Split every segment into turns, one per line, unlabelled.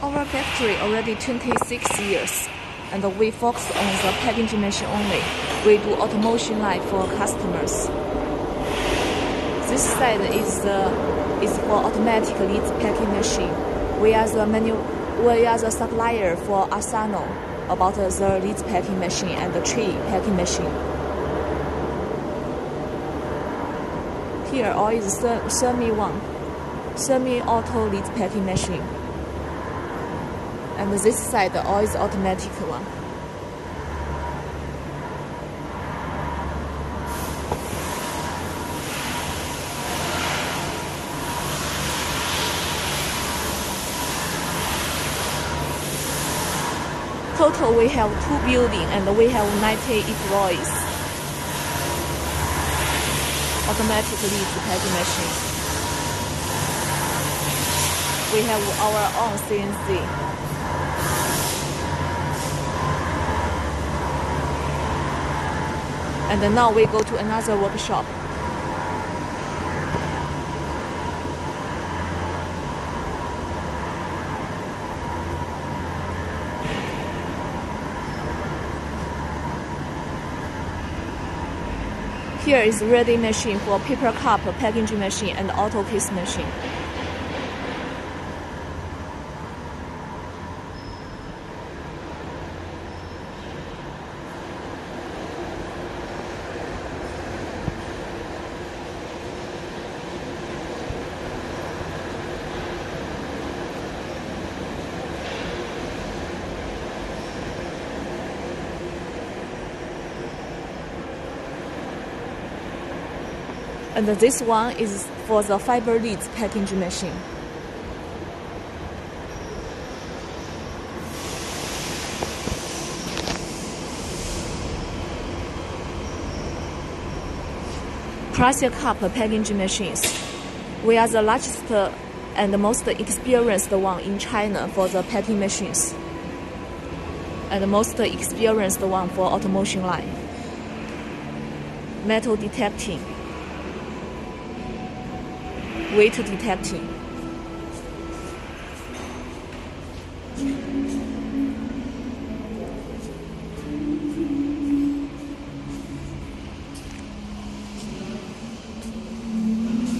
Our factory already 26 years, and we focus on the packaging machine only. We do automation line for customers. This side is for automatic lead packing machine. We are the supplier for Asano about the lead packing machine and the tray packing machine. Here all is semi-auto lead packing machine. And this side all is automatic one. Total we have 2 buildings and we have 90 employees. Automatic lead packing machine. We have our own CNC. And now we go to another workshop. Here is ready machine for paper cup packaging machine and auto case machine. And this one is for the fiber leads packaging machine. Plastic cup packaging machines. We are the largest and most experienced one in China for the packing machines, and the most experienced one for automation line. Metal detecting. Weight detecting.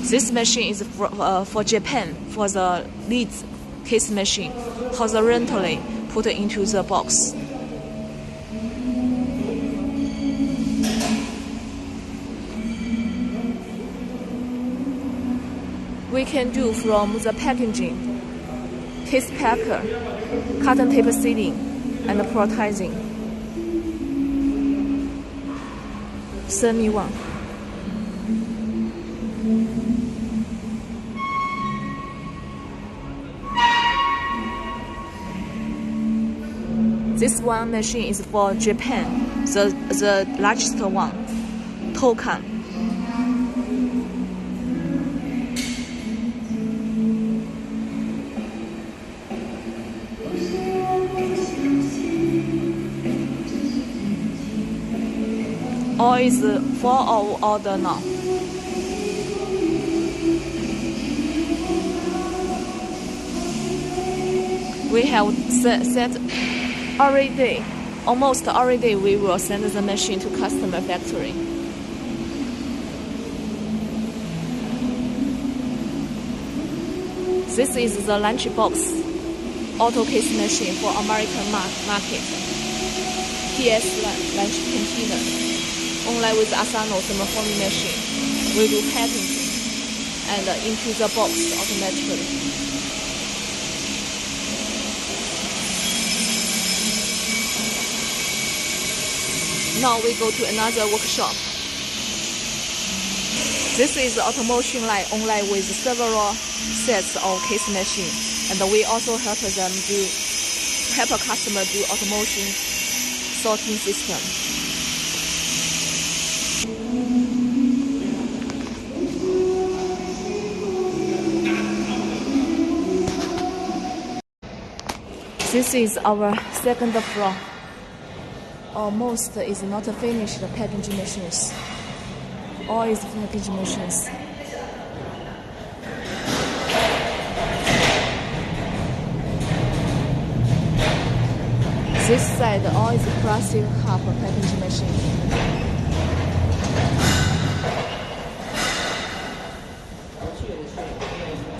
This machine is for Japan, for the leads case machine, horizontally put into the box. We can do from the packaging, case packer, cotton tape sealing, and protizing. Semi-one. This one machine is for Japan, the largest one, Tokan. All is for our order now. We have set every day, almost every day we will send the machine to customer factory. This is the lunchbox auto case machine for American market. PS lunch container. Only with Asano thermoforming machine, we do packing and into the box automatically. Now we go to another workshop. This is the automation line only with several sets of case machine, and we also help a customer do automation sorting system. This is our second floor. Almost is not finished packaging machines. All is packaging machines. This side all is plastic cup packaging machine.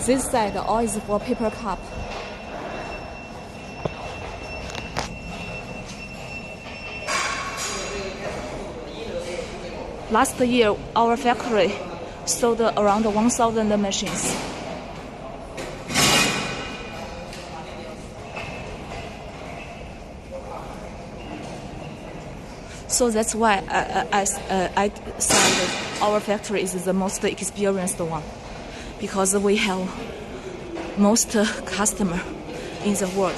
This side all is for paper cup. Last year, our factory sold around 1,000 machines. So that's why I said our factory is the most experienced one, because we have most customer in the world.